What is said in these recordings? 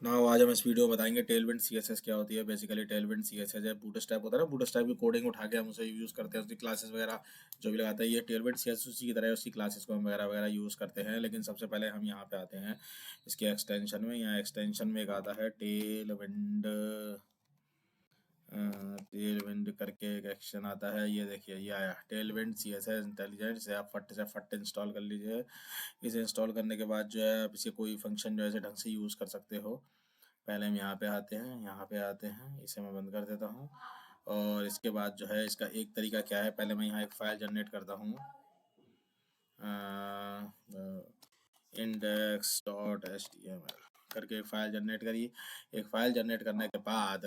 ना आज हम इस वीडियो में बताएंगे टेलविंड सीएसएस क्या होती है। बेसिकली टेलविंड सीएसएस है बूटस्ट्रैप होता है ना, बूटस्ट्रैप की कोडिंग उठा के हम उसे यूज़ करते हैं, उसकी क्लासेस वगैरह जो भी लगाता है। ये टेलविंड सीएसएस उसी की तरह है, उसकी क्लासेस को हम वगैरह वगैरह यूज़ करते हैं। लेकिन सबसे पहले हम यहाँ पे आते हैं इसके एक्सटेंशन में। यहाँ एक्सटेंशन में एक आता है टेलविंड, टेल विंड करके एक एक्शन आता है। ये देखिए ये आया Tailwind C S S intelligent से। आप फट से फट इंस्टॉल कर लीजिए। इसे इंस्टॉल करने के बाद जो है आप इसे कोई फंक्शन जो है इसे ढंग से यूज़ कर सकते हो। पहले हम यहाँ पे आते हैं, यहाँ पे आते हैं, इसे मैं बंद कर देता हूँ। और इसके बाद जो है इसका एक तरीका क्या है, पहले मैं यहाँ एक फ़ाइल जनरेट करता हूँ, index dot H T M L करके एक फ़ाइल जनरेट करी। एक फ़ाइल जनरेट करने के बाद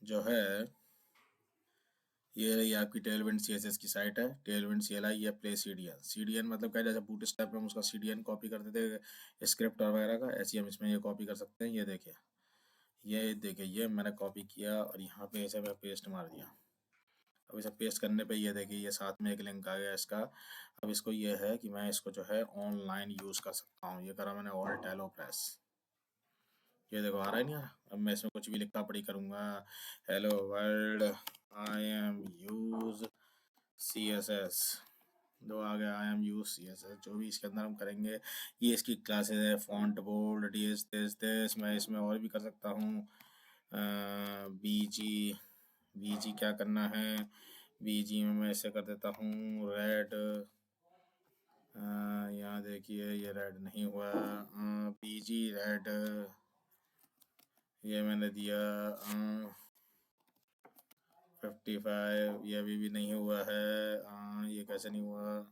जो है ये रही आपकी टेलविंड सीएसएस की साइट है, टेलविंड सीएलआई या प्ले सीडीएन। सीडीएन मतलब क्या है, जैसे बूटस्ट्रैप में हम उसका सीडीएन कॉपी करते थे स्क्रिप्ट और वगैरह का, ऐसे ही हम इसमें ये कॉपी कर सकते हैं। ये देखिए ये मैंने कॉपी किया और यहाँ पे इसे मैं पेस्ट मार दिया। अब इसे पेस्ट करने पे ये देखिए ये साथ में एक लिंक आ गया इसका। अब इसको ये है कि मैं इसको जो है ऑनलाइन यूज़ कर सकता हूँ। ये करा मैंने ऑल्ट एलो प्रेस, ये देखो आ रहा है नहीं आ रहा। अब मैं इसमें कुछ भी लिखा पढ़ी करूँगा, hello world I am use C S S, दो आ गया I am use C S S. जो भी इसके अंदर हम करेंगे, ये इसकी क्लासेस है, font bold D S this this. मैं इसमें और भी कर सकता हूँ, बी जी, बी जी क्या करना है, बी जी में मैं ऐसे कर देता हूँ रेड। यहाँ देखिए ये रेड नहीं हुआ, बी जी रेड ये मैंने दिया। 55 ये अभी भी नहीं हुआ है। ये कैसे नहीं हुआ,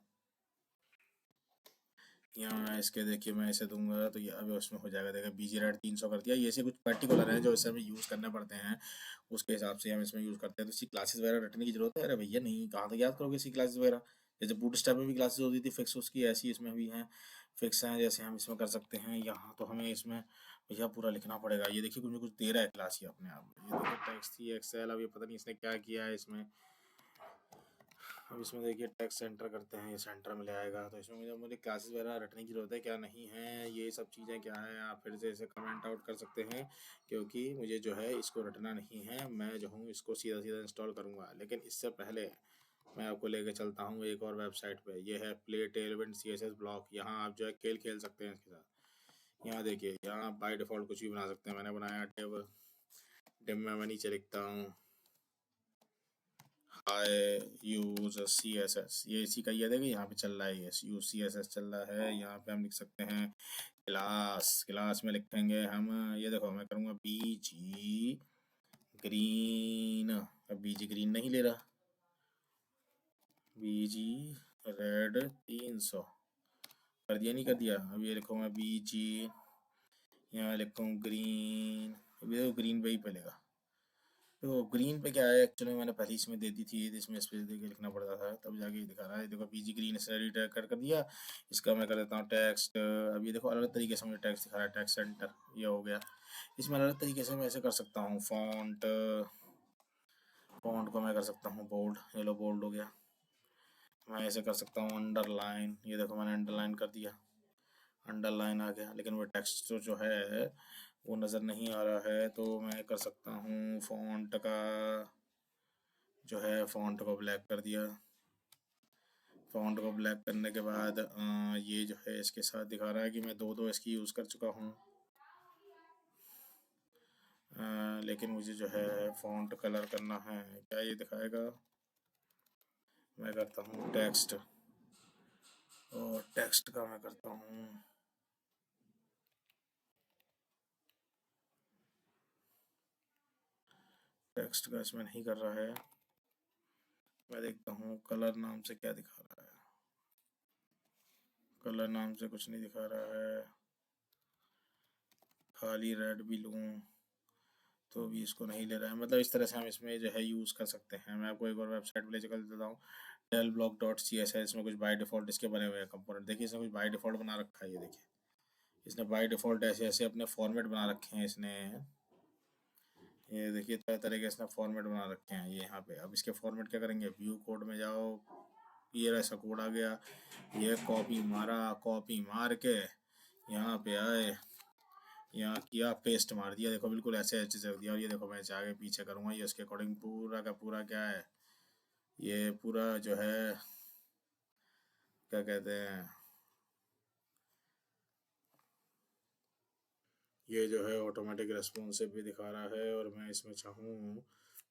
यहाँ मैं इसके देखिए मैं इसे दूंगा तो ये अभी उसमें हो जाएगा। देखा बीजी रेड 300 कर दिया। ये ऐसे कुछ पर्टिकुलर हैं जो इसे हमें यूज़ करने पड़ते हैं, उसके हिसाब से हम इसमें यूज़ करते हैं। तो इसकी क्लासेस वगैरह रटने की जरूरत है? अरे भैया नहीं, कहाँ तक याद करोगे इसकी क्लासेस वगैरह। जैसे बूटस्ट्रैप में भी क्लासेस होती थी फिक्स, उसकी ऐसी इसमें भी हैं फिक्स हैं। जैसे हम इसमें कर सकते हैं, यहाँ तो हमें इसमें भैया पूरा लिखना पड़ेगा। ये देखिए कुछ ना कुछ दे रहा है क्लास ही अपने आप। ये देखिए टेक्स्ट थी एक्सेल, अब ये पता नहीं इसने क्या किया है इसमें। अब इसमें देखिए टेक्स्ट सेंटर करते हैं, ये सेंटर में ले आएगा। तो इसमें मुझे क्लासेस वगैरह रटने की ज़रूरत है क्या नहीं है, ये सब चीज़ें क्या है आप फिर से इसे कमेंट आउट कर सकते हैं, क्योंकि मुझे जो है इसको रटना नहीं है। मैं जो हूँ इसको सीधा सीधा इंस्टॉल करूँगा। लेकिन इससे पहले मैं आपको लेके चलता हूँ एक और वेबसाइट पे। ये है play Tailwind C S S block. यहाँ आप जो है खेल खेल सकते हैं इसके साथ। यहाँ देखिए यहाँ आप बाई डिफ़ॉल्ट कुछ भी बना सकते हैं। मैंने बनाया टेबल, डिम में मैं नीचे लिखता हूँ आई यूज सी एस एस। ये इसी का, ये देखिए यहाँ पे चल रहा है, ये यूज सी एस एस चल रहा है। यहाँ पे हम लिख सकते हैं क्लास, क्लास में लिखेंगे हम, ये देखो मैं करूँगा बी जी ग्रीन। अब बी जी ग्रीन नहीं ले रहा, बी जी रेड 300 कर दिया, नहीं कर दिया। अब ये लिखूँगा बी जी, यहाँ लिखूँ ग्रीन। अब ये ग्रीन पे ही पड़ेगा। तो ग्रीन पे क्या है, एक्चुअली मैंने पहले इसमें दे दी थी, इसमें स्पेस दे के लिखना पड़ता था, तब जाके ये दिखा रहा है। देखो पीजी ग्रीन से रीडायरेक्ट कर दिया। इसका मैं कर देता हूँ टेक्स्ट। अब ये देखो अलग तरीके से मुझे टेक्स्ट दिखा रहा है, टेक्स्ट सेंटर ये हो गया। इसमें अलग तरीके से मैं ऐसे कर सकता हूँ फॉन्ट, फॉन्ट को मैं कर सकता हूँ बोल्ड, ये लो बोल्ड हो गया। मैं ऐसे कर सकता हूँ अंडरलाइन, ये देखो मैंने अंडरलाइन कर दिया, अंडरलाइन आ गया। लेकिन वो टेक्स्ट जो है वो नज़र नहीं आ रहा है, तो मैं कर सकता हूँ फॉन्ट का जो है, फॉन्ट को ब्लैक कर दिया। फॉन्ट को ब्लैक करने के बाद ये जो है इसके साथ दिखा रहा है कि मैं दो दो इसकी यूज़ कर चुका हूँ। लेकिन मुझे जो है फॉन्ट कलर करना है, क्या ये दिखाएगा। मैं करता हूँ टेक्स्ट, और टेक्स्ट का मैं करता हूँ टेक्स्ट का, इसमें नहीं कर रहा है। मैं देखता हूँ कलर नाम से क्या दिखा रहा है। कलर नाम से कुछ नहीं दिखा रहा है, खाली रेड भी लूँ तो भी इसको नहीं ले रहा है। मतलब इस तरह से हम इसमें जो है यूज़ कर सकते हैं। मैं आपको एक और वेबसाइट पे ले चल देता हूँ, tail block dot C S है। इसमें कुछ बाय डिफ़ॉल्ट इसके बने हुए हैं कंपोनेंट। देखिए इसने कुछ बाय डिफ़ॉल्ट बना रखा है, ये देखिए इसने बाय डिफ़ॉल्ट ऐसे ऐसे अपने फॉर्मेट बना रखे हैं इसने। ये देखिए तरह तरह के इसने फॉर्मेट बना रखे हैं ये यहाँ पे। अब इसके फॉर्मेट क्या करेंगे, व्यू कोड में जाओ, ये ऐसा कोड आ गया, ये कॉपी मारा, कॉपी मार के यहाँ पे आए, यहाँ किया, पेस्ट मार दिया, देखो बिल्कुल ऐसे अच्छे से दिया। और ये देखो मैं इसे आगे पीछे करूँगा, ये उसके अकॉर्डिंग पूरा का पूरा क्या है, ये पूरा जो है क्या कहते हैं, ये जो है ऑटोमेटिक रेस्पॉन्सिव भी दिखा रहा है। और मैं इसमें चाहूँ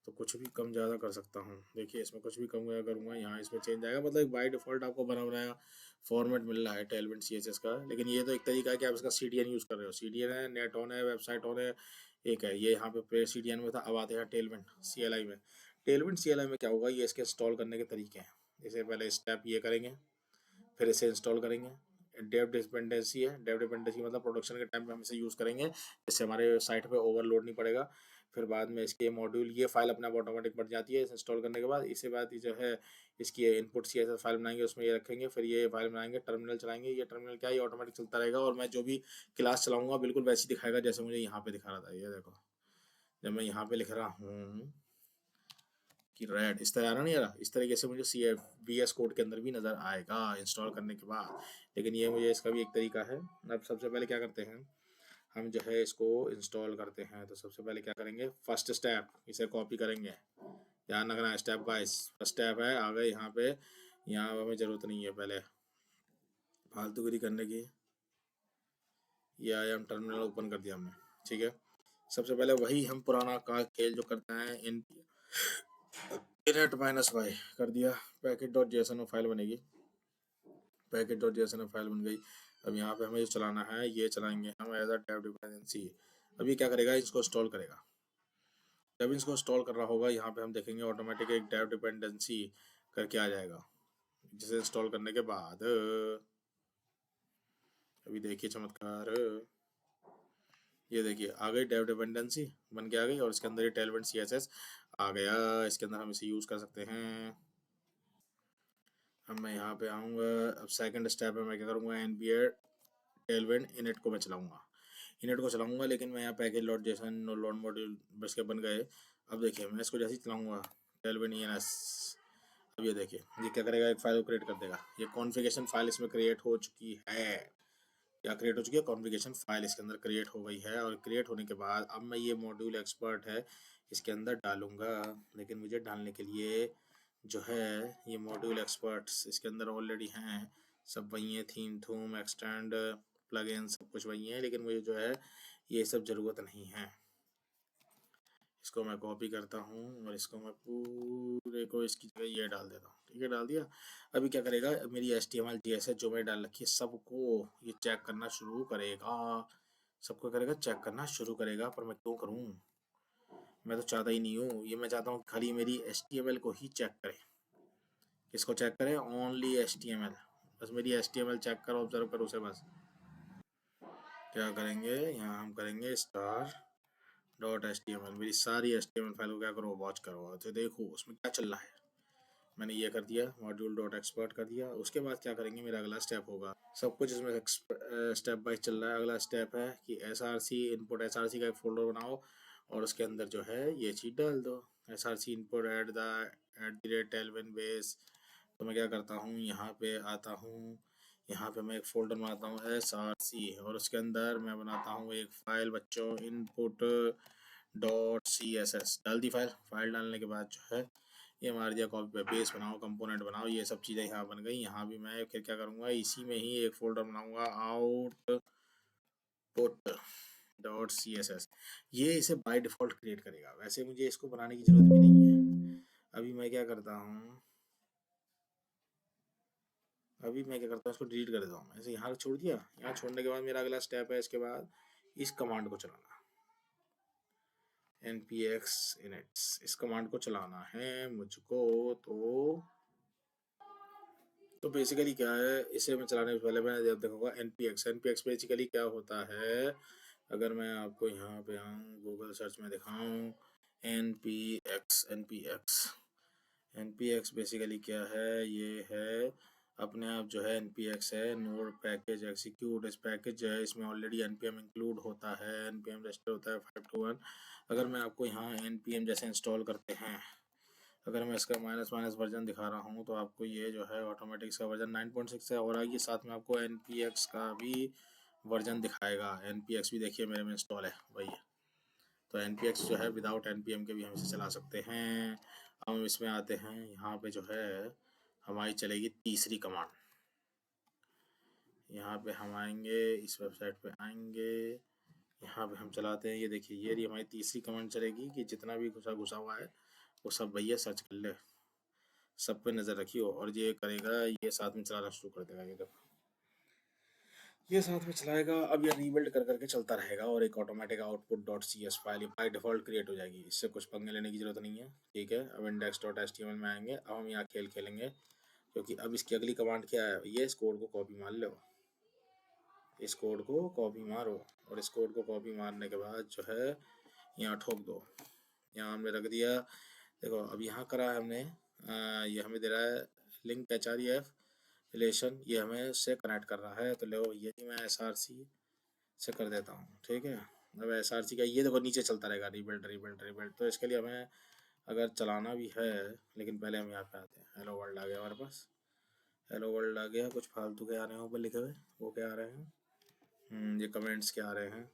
तो कुछ भी कम ज़्यादा कर सकता हूँ। देखिए इसमें कुछ भी कम ज़्यादा करूँगा, यहाँ इसमें चेंज आएगा। मतलब बाय डिफ़ॉल्ट आपको बना बनाया फॉर्मेट मिल रहा है टेलविंड CSS का। लेकिन ये तो एक तरीका है कि आप इसका CDN यूज़ कर रहे हो। CDN है, नेट ऑन है, वेबसाइट ऑन है, एक है ये यहाँ पे प्रे CDN में था। अब आते हैं टेलविंड CLI में। टेलविंड CLI में क्या होगा, ये इसके इंस्टॉल करने के तरीके हैं। इसे पहले स्टेप ये करेंगे, फिर इसे इंस्टॉल करेंगे। डेव डिपेंडेंसी है, डेव डिपेंडेंसी मतलब प्रोडक्शन के टाइम पे हम इसे यूज़ करेंगे, जिससे हमारे साइट पे ओवरलोड नहीं पड़ेगा। फिर बाद में इसके मॉड्यूल, ये फाइल अपने आप ऑटोमेटिक बढ़ जाती है इंस्टॉल करने के बाद। इसके बाद ये जो है इसकी इनपुट CSS फाइल बनाएंगे, उसमें ये रखेंगे। फिर ये फाइल बनाएंगे, टर्मिनल चलाएंगे। ये टर्मिनल क्या है, ये ऑटोमेटिक चलता रहेगा। और मैं जो भी क्लास चलाऊंगा बिल्कुल वैसे ही दिखाएगा जैसे मुझे यहाँ पे दिखा रहा था। ये देखो जब मैं यहाँ पे लिख रहा हूँ कि रेड, इस तरह आ रहा नहीं आ रहा, इस तरीके से मुझे VS कोड के अंदर भी नज़र आएगा इंस्टॉल करने के बाद। लेकिन ये मुझे इसका भी एक तरीका है। अब सबसे पहले क्या करते हैं, हम जो है इसको इंस्टॉल करते हैं। तो सबसे पहले क्या करेंगे, फर्स्ट स्टेप इसे कॉपी करेंगे। ध्यान रखना स्टेप वाइज। फर्स्ट स्टेप है, आ गए यहाँ पे। यहाँ हमें ज़रूरत नहीं है पहले फालतूगिरी करने की। ये आया, हम टर्मिनल ओपन कर दिया हमने, ठीक है। सबसे पहले वही हम पुराना का खेल जो करते हैं, इनट -y कर दिया। पैकेट डॉट जेसन में फाइल बनेगी, पैकेट डॉट जेसन में फाइल बन गई। अब यहाँ पे हमें जो चलाना है, ये चलाएंगे हम एज अ टैब डिपेंडेंसी। अब ये क्या करेगा, इसको इंस्टॉल करेगा। जब इसको इंस्टॉल कर रहा होगा, यहाँ पे हम देखेंगे ऑटोमेटिक एक टैब डिपेंडेंसी करके आ जाएगा, जिसे इंस्टॉल करने के बाद अभी देखिए चमत्कार, ये देखिए आ गई टैब डिपेंडेंसी बन के आ गई। और इसके अंदर ये टेलविंड CSS आ गया। इसके अंदर हम इसे यूज़ कर सकते हैं। अब मैं यहाँ पे आऊँगा। अब सेकंड स्टेप में मैं क्या करूँगा, npm टेलविंड इनिट को मैं चलाऊँगा, इनिट को चलाऊँगा। लेकिन मैं यहाँ पैकेज डॉट जेसन और लोड मॉड्यूल बस के बन गए। अब देखिए मैं इसको जैसे ही चलाऊँगा टेलविंड ENS, अब ये देखिए ये क्या करेगा, एक फाइल को क्रिएट कर देगा। ये कॉन्फ़िगरेशन फाइल इसमें क्रिएट हो चुकी है। क्या क्रिएट हो चुकी है, कॉन्फ़िगरेशन फाइल इसके अंदर क्रिएट हो गई है। और क्रिएट होने के बाद अब मैं ये मॉड्यूल एक्सपर्ट है इसके अंदर डालूंगा। लेकिन मुझे डालने के लिए जो है ये मॉड्यूल एक्सपर्ट्स इसके अंदर ऑलरेडी हैं, सब वही हैं, थीम थूम एक्सटेंड प्लगइन सब कुछ वही है। लेकिन मुझे जो है ये सब ज़रूरत नहीं है। इसको मैं कॉपी करता हूँ और इसको मैं पूरे को इसकी जगह ये डाल देता हूँ, ठीक है, डाल दिया। अभी क्या करेगा, मेरी HTML CSS जो मैं डाल रखी है सबको ये चेक करना शुरू करेगा। सबको करेगा, चेक करना शुरू करेगा। पर मैं क्यों करूँ, मैं तो चाहता ही नहीं हूँ। ये मैं चाहता हूँ खाली मेरी HTML को ही चेक करे। किसको चेक करे, ओनली HTML। बस मेरी HTML चेक करो, ऑब्जर्व करो उसे बस। क्या करेंगे, यहाँ हम करेंगे स्टार डॉट HTML। मेरी सारी HTML फाइल को क्या करो, वॉच करो, तो देखो उसमें क्या चल रहा है। मैंने ये कर दिया, मॉड्यूल डॉट एक्सपर्ट कर दिया। उसके बाद क्या करेंगे, मेरा अगला स्टेप होगा, सब कुछ इसमें स्टेप बाय चल रहा है। अगला स्टेप है कि SRC इनपुट, SRC का एक फोल्डर बनाओ और उसके अंदर जो है ये चीज़ डाल दो, SRC इनपुट @ टेलविन बेस। तो मैं क्या करता हूँ, यहाँ पे आता हूँ, यहाँ पे मैं एक फ़ोल्डर बनाता हूँ SRC। और उसके अंदर मैं बनाता हूँ एक फ़ाइल बच्चों, इनपुट डॉट CSS। डाल दी फाइल। फाइल डालने के बाद जो है ये मार दिया कॉपी पे, पेस्ट बनाओ, कंपोनेंट बनाओ, ये सब चीज़ें यहाँ बन गई। यहाँ भी मैं फिर क्या करूँगा, इसी में ही एक फ़ोल्डर बनाऊँगा आउटपुट डॉट CSS। ये इसे बाय डिफ़ॉल्ट क्रिएट करेगा, वैसे मुझे इसको बनाने की ज़रूरत भी नहीं है। अभी मैं क्या करता हूँ, इसको डिलीट कर देता हूँ। ऐसे यहाँ छोड़ दिया। यहाँ छोड़ने के बाद मेरा अगला स्टेप है इसके बाद इस कमांड को चलाना, npx inits। इस कमांड को चलाना है मुझको। तो बेसिकली क्या है, इसे मैं चलाने से पहले मैंने जब देखूंगा npx बेसिकली क्या होता है। अगर मैं आपको यहाँ पे आऊँ, गूगल सर्च में दिखाऊँ, npx बेसिकली क्या है, ये है अपने आप जो है npx है, नोड पैकेज एक्सिक्यूट। इस पैकेज जो है इसमें ऑलरेडी npm इंक्लूड होता है, npm रजिस्टर होता है 521। अगर मैं आपको यहाँ npm जैसे इंस्टॉल करते हैं, अगर मैं इसका माइनस वर्जन दिखा रहा हूँ तो आपको ये जो है ऑटोमेटिक इसका वर्जन 9.6 है। और आगे साथ में आपको npx का भी वर्जन दिखाएगा। npx भी देखिए मेरे में इंस्टॉल है वही है। तो npx जो है विदाउट npm के भी हम इसे चला सकते हैं। अब हम इसमें आते हैं, यहाँ पे जो है हमारी चलेगी तीसरी कमांड। यहाँ पे हम आएंगे, इस वेबसाइट पे आएंगे, यहाँ पे हम चलाते हैं। ये देखिए ये रही हमारी तीसरी कमांड चलेगी कि जितना भी घुसा घुसा हुआ है वो सब भैया सर्च कर ले, सब पे नज़र रखियो। और ये करेगा, ये साथ में चलाना शुरू कर देगा। ये देखो ये साथ में चलाएगा। अब ये रीबिल्ड कर करके चलता रहेगा और एक automatic output dot C S file by default create हो जाएगी। इससे कुछ पंगे लेने की जरूरत नहीं है, ठीक है। अब index dot H T M L में आएंगे। अब हम यहाँ खेल खेलेंगे, क्योंकि अब इसकी अगली कमांड क्या है, ये इस कोड को कॉपी मार लो, इस कोड को कॉपी मारो, और इस कोड को कॉपी मारने के बाद जो है यहाँ ठोक दो। यहाँ हमने रख दिया। देखो अब यहाँ करा है हमने, ये हमें दे रहा है link H R E F relation, ये हमें उससे कनेक्ट कर रहा है। तो लो ये मैं एस आर सी से कर देता हूँ, ठीक है। अब एस आर सी का ये देखो नीचे चलता रहेगा, रीबिल्ड रीबिल्ड रीबिल्ड। तो इसके लिए हमें अगर चलाना भी है, लेकिन पहले हम यहाँ पे आते हैं। हेलो वर्ल्ड आ गया हमारे पास, हेलो वर्ल्ड आ गया। कुछ फालतू के आ रहे हैं ऊपर लिखे हुए, वो क्या आ रहे हैं, ये कमेंट्स क्या आ रहे हैं।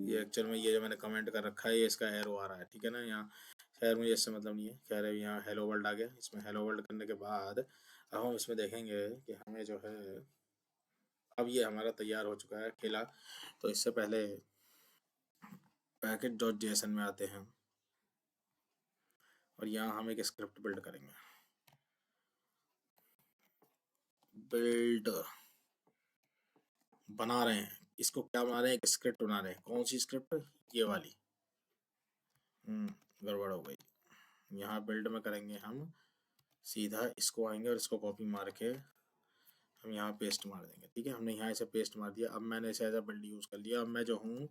ये एक्चुअल में ये जो मैंने कमेंट कर रखा है ये इसका एरो आ रहा है, ठीक है ना। यहाँ खैर मुझे इससे मतलब नहीं है। खैर यहाँ हेलो वर्ल्ड आ गया। इसमें हेलो वर्ल्ड करने के बाद अब हम इसमें देखेंगे कि हमें जो है, अब ये हमारा तैयार हो चुका है खेला। तो इससे पहले पैकेट डॉट जेसन में आते हैं और यहाँ हम एक स्क्रिप्ट बिल्ड करेंगे। बिल्ड बना रहे हैं, इसको क्या बना रहे हैं, एक स्क्रिप्ट बना रहे हैं। कौन सी स्क्रिप्ट, ये वाली। गड़बड़ हो गई। यहाँ बिल्ड में करेंगे हम, सीधा इसको आएंगे और इसको कॉपी मार के हम यहाँ पेस्ट मार देंगे, ठीक है। हमने यहाँ इसे पेस्ट मार दिया। अब मैंने इसे एज अ बिल्ड यूज़ कर लिया। अब मैं जो हूँ,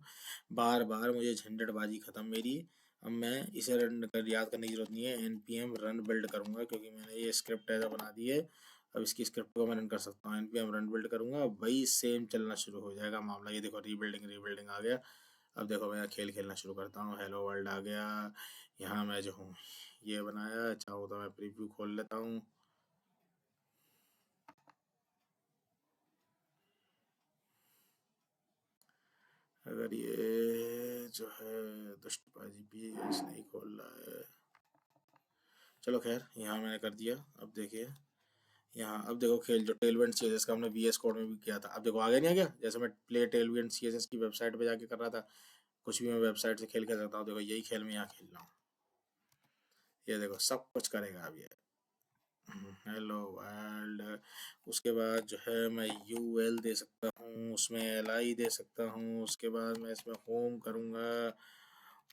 बार बार मुझे झंझटबाजी ख़त्म मेरी। अब मैं इसे रन कर, याद करने की जरूरत नहीं है, npm रन बिल्ड करूँगा, क्योंकि मैंने ये स्क्रिप्ट एज अ बना दी है। अब इसकी स्क्रिप्ट को मैं रन कर सकता हूँ। npm रन बिल्ड करूँगा, वही सेम चलना शुरू हो जाएगा मामला। ये देखो रीबिल्डिंग रीबिल्डिंग आ गया। अब देखो मैं खेल खेलना शुरू करता हूँ। हेलो वर्ल्ड आ गया। यहाँ मैं जो हूँ ये बनाया, चाहूँ तो मैं प्रीव्यू खोल लेता हूँ। अगर ये जो है दुष्टबाजी भी नहीं खोल रहा है, चलो खैर यहाँ मैंने कर दिया। अब देखिए यहाँ, अब देखो खेल जो टेलविंड सी एस एस का हमने वी एस कोड में भी किया था, अब देखो आ गया नहीं आ गया। जैसे मैं play Tailwind C S S की वेबसाइट पे जाके कर रहा था, कुछ भी मैं वेबसाइट से खेल सकता हूँ। देखो यही खेल मैं यहाँ खेल रहा हूँ, ये देखो सब कुछ करेगा अब ये। Hello world. उसके बाद जो है मैं यू एल दे सकता हूँ, उसमें एल आई दे सकता हूँ। उसके बाद मैं इसमें होम करूँगा,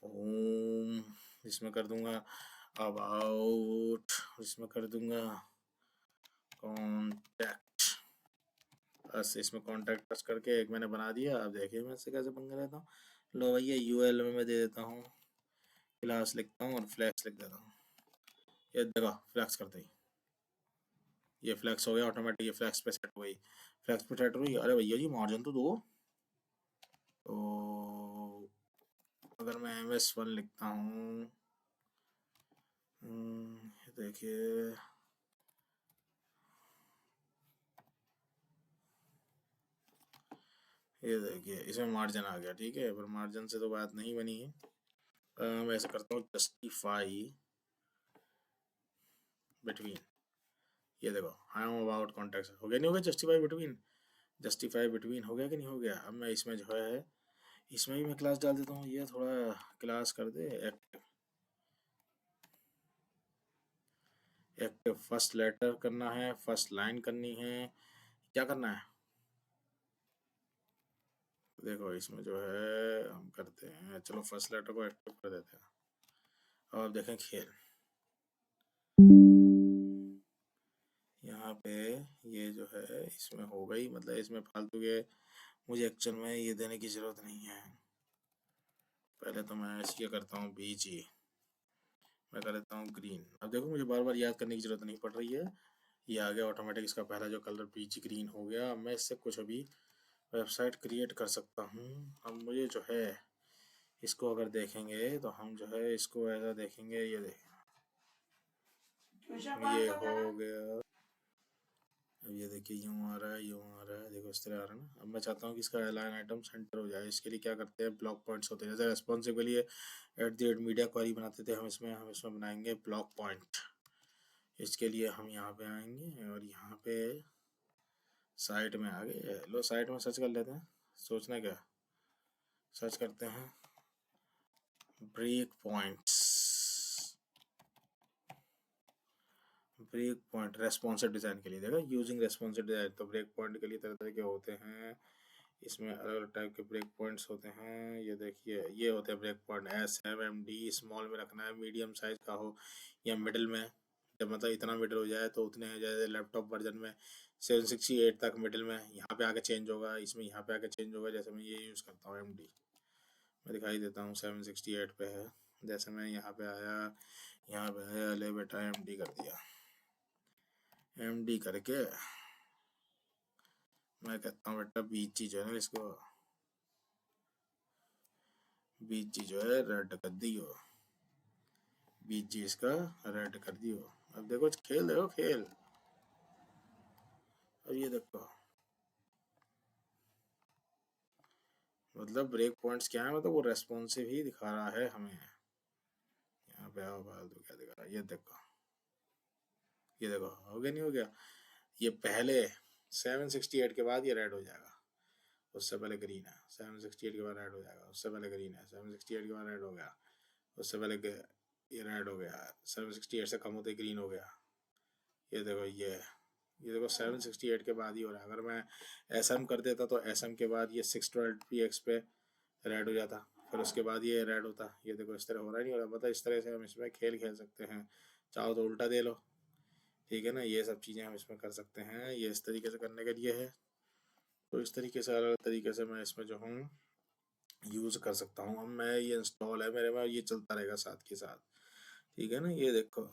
होम इसमें कर दूंगा अबाउट, इसमें कर दूंगा कॉन्टैक्ट। बस इसमें कॉन्टैक्ट टच करके एक मैंने बना दिया। अब देखिए मैं इससे कैसे पंगा लेता हूँ। लो भैया यू एल में मैं दे देता हूँ, क्लास लिखता हूँ और फ्लैक्स लिख देता हूँ। ये देखो फ्लैक्स करते ही ये फ्लैक्स हो गया ऑटोमेटिक, ये फ्लैक्स पे सेट हो गई। फ्लैक्स पे सेट हुई। अरे भैया जी मार्जिन तो दो। तो अगर मैं ms1 लिखता हूँ, देखिए ये देखिए इसमें मार्जिन आ गया, ठीक है। पर मार्जिन से तो बात नहीं बनी है। मैं ऐसा करता हूँ जस्टिफाई बिटवीन, ये देखो आई एम अबाउट कॉन्टेक्ट हो गया नहीं हो गया, जस्टिफाई बिटवीन, जस्टिफाई बिटवीन हो गया कि नहीं हो गया। अब मैं इसमें जो है इसमें भी मैं क्लास डाल देता हूँ। ये थोड़ा क्लास कर दे एक्टिव, एक्टिव फर्स्ट लेटर करना है, फर्स्ट लाइन करनी है, क्या करना है। देखो इसमें जो है हम करते हैं, चलो फर्स्ट लेटर को एक्टिव कर देते हैं। और अब देखें खेल, यहाँ पे ये जो है इसमें हो गई, मतलब इसमें फालतू के मुझे एक्चुअल में ये देने की ज़रूरत नहीं है। पहले तो मैं इसलिए करता हूँ बीजी, मैं कर देता हूँ ग्रीन। अब देखो मुझे बार बार याद करने की ज़रूरत नहीं पड़ रही है, ये आ गया ऑटोमेटिक। इसका पहला जो कलर बीजी ग्रीन हो गया। मैं इससे कुछ अभी वेबसाइट क्रिएट कर सकता हूँ। अब मुझे जो है इसको अगर देखेंगे तो हम जो है इसको ऐसा देखेंगे, ये देखें ये हो गया। अब ये देखिए यूँ आ रहा है, यूँ आ रहा है, देखो इस तरह आ रहा है ना। अब मैं चाहता हूँ कि इसका लाइन आइटम सेंटर हो जाए। इसके लिए क्या करते हैं, ब्लॉक पॉइंट्स होते हैं। जैसे रेस्पॉन्सिव के लिए @मीडिया क्वेरी बनाते थे, हम इसमें बनाएंगे ब्लॉक पॉइंट। इसके लिए हम यहाँ पे आएंगे और यहाँ पे साइट में आ गए। लो साइट में सर्च कर लेते हैं। सोचना क्या, सर्च करते हैं break points. Break point responsive design के लिए, देखो यूजिंग रेस्पॉन्सिव डिज़ाइन। तो ब्रेक पॉइंट के लिए तरह तरह के होते हैं। इसमें अलग अलग टाइप के ब्रेक पॉइंट्स होते हैं। ये देखिए ये होते हैं ब्रेक पॉइंट। SMMD स्मॉल में रखना है, मीडियम साइज का हो या मिडिल में। जब मतलब इतना मिडिल हो जाए तो उतने, जैसे लैपटॉप वर्जन में 768 तक मिडिल में, यहाँ पे आके चेंज होगा, इसमें यहाँ पे आके चेंज होगा। जैसे मैं ये यूज़ करता हूँ MD, मैं दिखाई देता हूँ 768 पे है। जैसे मैं यहाँ पे आया, ले बेटा MD कर दिया। MD करके मैं कहता हूँ बेटा BG जो है इसको, BG जो है रेड कर दियो। BG इसका रेड कर दियो। अब देखो खेल, देखो खेल। अब ये देखो, मतलब ब्रेक पॉइंट्स क्या है, मतलब वो रेस्पॉन्सिव ही दिखा रहा है हमें। यहाँ पे आओ, फालतू क्या दिखा रहा है, ये देखो, ये देखो हो गया नहीं हो गया। ये पहले 768 के बाद ये रेड हो जाएगा, उससे पहले ग्रीन है। 768 के बाद रेड हो जाएगा, उससे पहले ग्रीन है। 768 के बाद रेड हो गया, उससे पहले ये रेड हो गया। 768 से कम होते ग्रीन हो गया। ये देखो ये देखो 768 के बाद ही हो रहा है। अगर मैं SM कर देता तो SM के बाद ये 612px पे रेड हो जाता, फिर उसके बाद ये रेड होता। ये देखो इस तरह हो रहा नहीं हो रहा, मतलब इस तरह से हम इसमें खेल खेल सकते हैं। चाहो तो उल्टा दे लो, ठीक है ना। ये सब चीज़ें हम इसमें कर सकते हैं। ये इस तरीके से करने के लिए है। तो इस तरीके से, अलग तरीके से मैं इसमें जो हूँ यूज़ कर सकता हूँ। अब मैं ये इंस्टॉल है मेरे में, ये चलता रहेगा साथ के साथ, ठीक है ना। ये देखो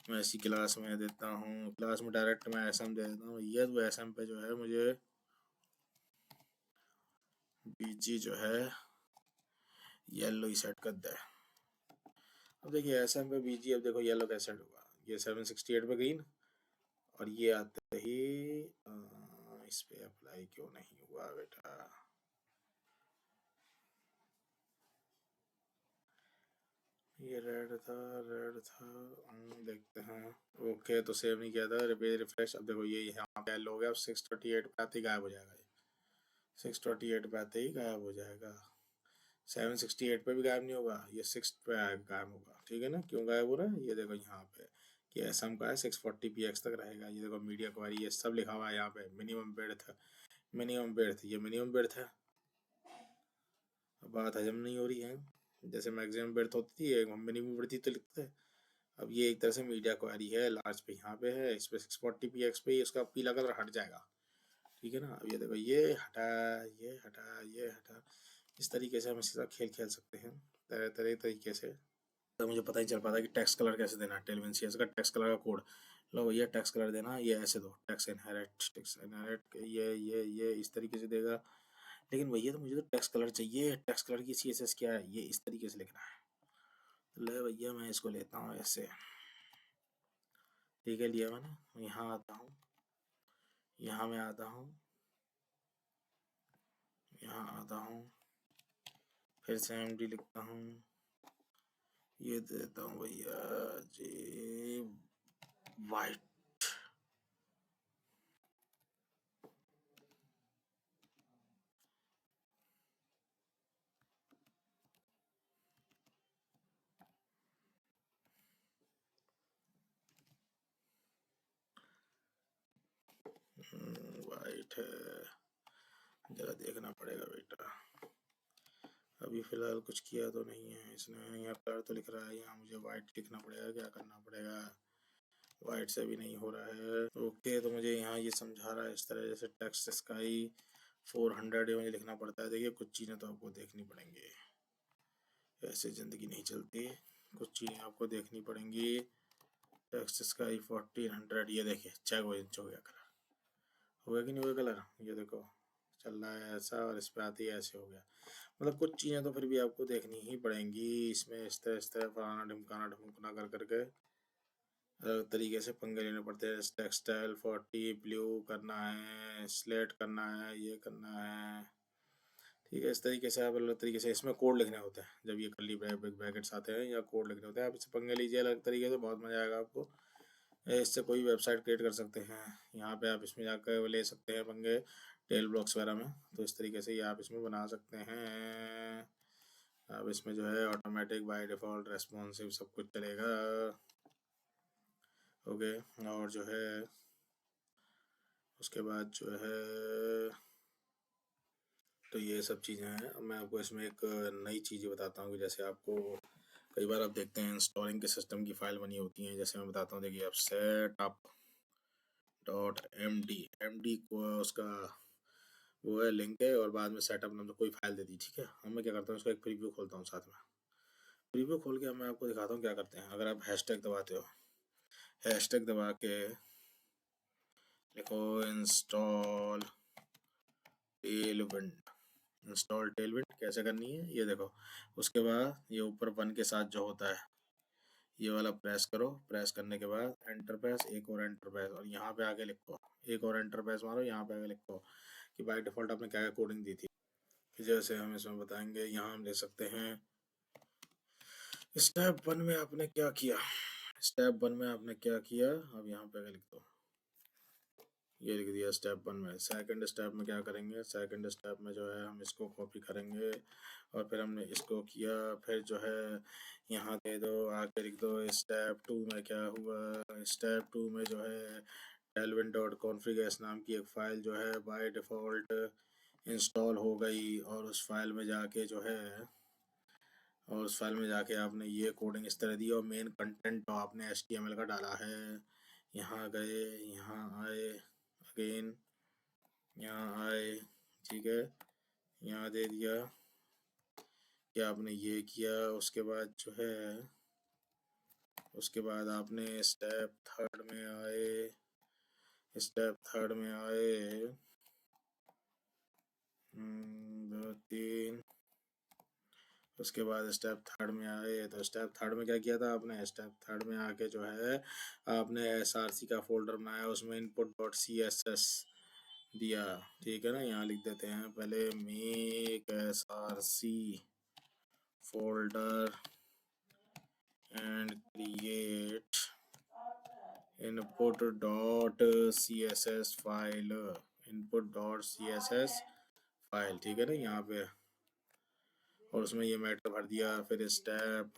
मैं ऐसी क्लास में देता हूँ, क्लास में डायरेक्ट मैं SM दे देता हूँ। ये तो SM पे जो है मुझे BG जो है येलो ही सेट कर दे। अब देखिए SM पे BG, अब देखो येलो कैसे सेट होगा। ये 768 पे ग्रीन, और ये आते ही इस पे अप्लाई क्यों नहीं हुआ बेटा। ये रेड था, रेड था। देखते हैं। ओके तो सेव नहीं किया था, रिफ्रेश। अब देखो ये यहाँ पे येलो हो गया। अब 628 पे आते ही गायब हो जाएगा। 628 पे आते ही गायब हो जाएगा। 768 पे भी गायब नहीं होगा, ये 6 पे गायब होगा, ठीक है ना। क्यों गायब हो रहा है, ये देखो यहाँ पे कि SM का है 640px तक रहेगा। ये देखो मीडिया क्वेरी, ये सब लिखा हुआ है यहाँ पे। मिनिमम बेड्थ, मिनिमम बेड्थ, ये मिनिमम बेड्थ है। बात हजम नहीं हो रही है। जैसे मैक्सिमम बेड्थ होती थी, एक मिनिमम बेड्थ तो लिखते हैं। अब ये एक तरह से मीडिया क्वेरी है। लार्ज पे यहाँ पे है, इस पे 640px पे इसका पीला कलर हट जाएगा, ठीक है ना। अब ये देखो ये हटा, ये हटा, ये हटा। इस तरीके से हम इसके साथ खेल खेल सकते हैं तरह तरह तरीके से। तो मुझे पता ही चल पाता कि टेक्स्ट कलर कैसे देना है। टेलविन CS का टेक्स्ट कलर का कोड, लो भैया टेक्स्ट कलर देना, ये ऐसे दो, टेक्स्ट इनहेरिट ये इस तरीके से देगा। लेकिन भैया तो मुझे तो टेक्स्ट कलर चाहिए, टेक्स्ट कलर की CSS क्या है, ये इस तरीके से लिखना है। तो ले भैया मैं इसको लेता हूँ ऐसे, ठीक है। लिया मैंने, यहाँ आता हूँ, यहाँ मैं आता हूँ, यहाँ आता हूँ, फिर से MD लिखता हूँ, ये देता हूँ भैया जी वाइट। वाइट है, जरा देखना पड़ेगा बेटा। अभी फ़िलहाल कुछ किया तो नहीं है इसने। यहाँ कलर तो लिख रहा है, यहाँ मुझे वाइट लिखना पड़ेगा। क्या करना पड़ेगा, वाइट से भी नहीं हो रहा है। ओके तो मुझे यहाँ ये समझा रहा है इस तरह, जैसे टेक्स्ट स्काई 400 ये मुझे लिखना पड़ता है। देखिए कुछ चीज़ें तो आपको देखनी पड़ेंगी, ऐसे ज़िंदगी नहीं चलती। कुछ चीज़ें आपको देखनी पड़ेंगी। टेक्स्ट स्काई 1400, ये देखिए चेक हो गया कलर, हो गया कि नहीं हो गया कलर। ये देखो चल रहा है ऐसा, और इस पे आते ही ऐसे हो गया। मतलब कुछ चीज़ें तो फिर भी आपको देखनी ही पड़ेंगी इसमें। इस तरह फलाना ढिमकाना ढुमकना कर करके अलग तरीके से पंगे लेने पड़ते हैं। टेक्सटाइल 40 ब्लू करना है, स्लेट करना है, ये करना है, ठीक है। इस तरीके से आप अलग तरीके से इसमें कोड लिखने होते हैं। जब ये कर्ली ब्रैकेट्स आते हैं या कोड लिखने होते हैं, आप इससे पंगे लीजिए अलग तरीके से, बहुत मज़ा आएगा आपको। इससे कोई वेबसाइट क्रिएट कर सकते हैं। यहाँ पे आप इसमें जाकर ले सकते हैं पंगे टेल ब्लॉक्स वगैरह में। तो इस तरीके से ये आप इसमें बना सकते हैं। अब इसमें जो है ऑटोमेटिक बाय डिफ़ॉल्ट रेस्पॉन्सिव सब कुछ चलेगा। ओके, और जो है उसके बाद जो है तो ये सब चीज़ें हैं। अब मैं आपको इसमें एक नई चीज़ बताता हूँ कि जैसे आपको कई बार आप देखते हैं इंस्टॉलिंग के सिस्टम की फाइल बनी होती हैं। जैसे मैं बताता हूँ, देखिए आप setup.md को उसका वो है लिंक है, और बाद में सेटअप नाम से कोई फाइल दे दी, ठीक है। अब मैं क्या करता हूँ, इसका एक प्रीव्यू खोलता हूँ साथ में। प्रीव्यू खोल के अब मैं आपको दिखाता हूँ क्या करते हैं। अगर आप हैशटैग दबाते हो, हैशटैग दबा के लिखो इंस्टॉल टेलविंड। इंस्टॉल टेलविंड कैसे करनी है ये देखो। उसके बाद ये ऊपर वन के साथ जो होता है ये वाला प्रेस करो। प्रेस करने के बाद एंटर प्रेस, एक और एंटर प्रेस, और यहाँ पे आके लिखो, एक और एंटर प्रेस मारो, यहाँ पे आके लिखो कि बाय डिफ़ॉल्ट आपने क्या कोडिंग दी थी। जैसे हम इसमें बताएंगे, यहाँ हम ले सकते हैं स्टेप 1 में आपने क्या किया। स्टेप 1 में आपने क्या किया, अब यहाँ पे लिख दो, ये लिख दिया स्टेप 1 में। सेकंड स्टेप में क्या करेंगे, सेकंड स्टेप में जो है हम इसको कॉपी करेंगे, और फिर हमने इसको किया, फिर जो है यहाँ दे दो, आके लिख दो स्टेप 2 में क्या हुआ। स्टेप 2 में जो है tailwind.config नाम की एक फ़ाइल जो है बाय डिफ़ॉल्ट इंस्टॉल हो गई, और उस फाइल में जाके जो है और उस फाइल में जाके आपने ये कोडिंग इस तरह दी, और मेन कंटेंट तो आपने HTML का डाला है। यहाँ गए, यहाँ आए, अगेन यहाँ आए, ठीक है, यहाँ दे दिया कि आपने ये किया। उसके बाद जो है उसके बाद आपने स्टेप थर्ड में आए, स्टेप थर्ड में आए, 2 3, उसके बाद स्टेप थर्ड में आए। तो स्टेप थर्ड में क्या किया था आपने, स्टेप थर्ड में आके जो है आपने SRC का फोल्डर बनाया, उसमें input.css दिया, ठीक है ना। यहाँ लिख देते हैं पहले make SRC folder and create input.css file, input.css file, ठीक है ना यहाँ पे। और उसमें ये मैटर भर दिया। फिर स्टेप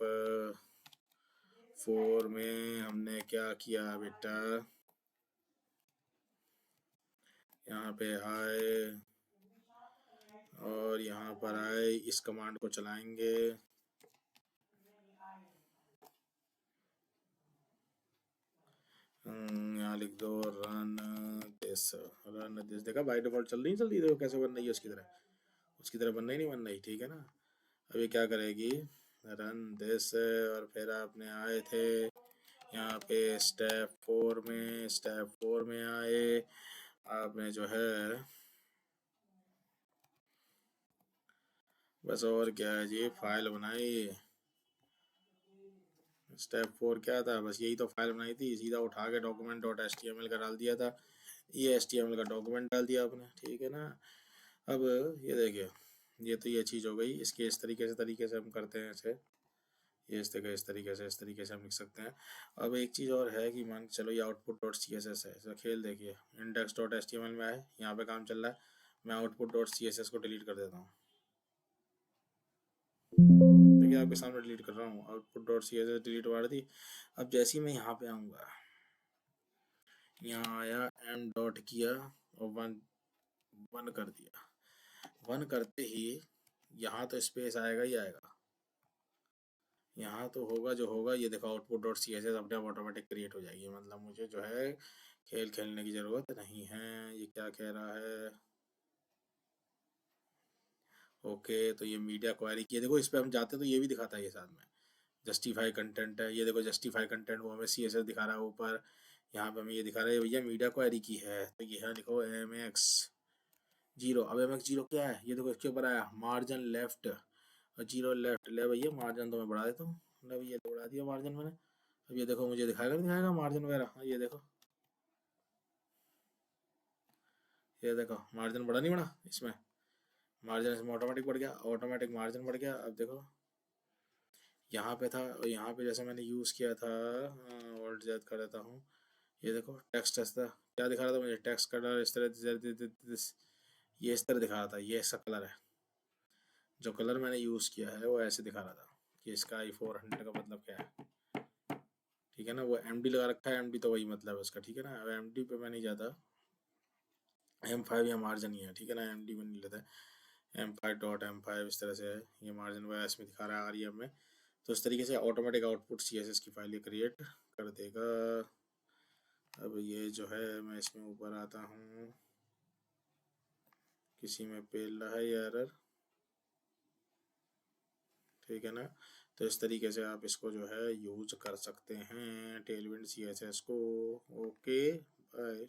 4 में हमने क्या किया बेटा, यहाँ पे आए, और यहाँ पर आए, इस कमांड को चलाएंगे। यहाँ लिख दो रन दिस। देखा बाय डिफॉल्ट चल रही देखो कैसे बन रही है उसकी तरह बनना ही नहीं, बनना ही, ठीक है ना। अभी क्या करेगी, रन दिस, और फिर आपने आए थे यहाँ पे स्टेप 4 में आए, आपने जो है बस, और क्या है जी, फाइल बनाई। स्टेप 4 क्या था, बस यही तो फाइल बनाई थी, सीधा उठा के document.html का डाल दिया था। ये HTML का डॉक्यूमेंट डाल दिया आपने, ठीक है ना। अब ये देखिए, ये तो ये चीज़ हो गई। इसके इस तरीके से हम करते हैं इसे, ये इस तरीके से हम लिख सकते हैं। अब एक चीज़ और है कि मान चलो ये output.css है, इसका खेल देखिए। index.html में आए, यहाँ पे काम चल रहा है, मैं output.css को डिलीट कर देता हूँ। देखिए आपके सामने डिलीट कर रहा हूँ, output.css डिलीट मार दी। अब जैसे ही मैं यहाँ पे आऊँगा, यहाँ आया, m डॉट किया, और वन कर दिया। वन करते ही यहाँ तो स्पेस आएगा ही आएगा, यहाँ तो होगा जो होगा। ये देखो output.css अपने आप ऑटोमेटिक क्रिएट हो जाएगी। मतलब मुझे जो है खेल खेलने की ज़रूरत नहीं है। ये क्या कह रहा है, ओके। तो ये मीडिया क्वेरी की, देखो इस पर हम जाते तो ये भी दिखाता है, ये साथ में जस्टिफाई कंटेंट है। ये देखो जस्टिफाई कंटेंट, वो हमें CSS दिखा रहा है ऊपर। यहाँ पे हमें ये दिखा रहा है भैया मीडिया क्वेरी की है। तो ये है, लिखो MX0। अब MX0 क्या है, ये देखो इसके ऊपर आया मार्जिन लेफ्ट और 0 लेफ्ट। ले भैया मार्जिन तो मैं बढ़ा देता हूँ, ले भैया बढ़ा दिया मार्जिन मैंने। अब ये देखो मुझे दिखाएगा मार्जिन वगैरह। हाँ ये देखो, ये देखो मार्जिन बढ़ा नहीं बढ़ा इसमें, मार्जिन इसमें ऑटोमेटिक बढ़ गया, ऑटोमेटिक मार्जिन बढ़ गया। अब देखो यहाँ पे था, और यहाँ पे जैसे मैंने यूज़ किया था, वर्ड जेड कर देता हूँ। ये देखो टेक्स्ट ऐसा क्या दिखा रहा था मुझे, टेक्स्ट कलर इस तरह, ये इस तरह दिखा रहा था, ये ऐसा कलर है। जो कलर मैंने यूज़ किया है वो ऐसे दिखा रहा था कि इसका i400 का मतलब क्या है। ठीक है ना, वो एम डी लगा रखा है, एम डी तो वही मतलब है उसका। ठीक है ना, अब एम डी पे मैं नहीं जाता, M5 या मार्जिन ही है। ठीक है ना, एम डी में नहीं लेता है, M5.M5 इस तरह से है। ये मार्जिन वगैरह इसमें दिखा रहा है REM में। तो इस तरीके से ऑटोमेटिक आउटपुट CSS की फाइल क्रिएट कर देगा। अब ये जो है मैं इसमें ऊपर आता हूँ, किसी में पेल रहा है ये एरर। ठीक है ना, तो इस तरीके से आप इसको जो है यूज कर सकते हैं टेलविंड CSS को। Okay bye.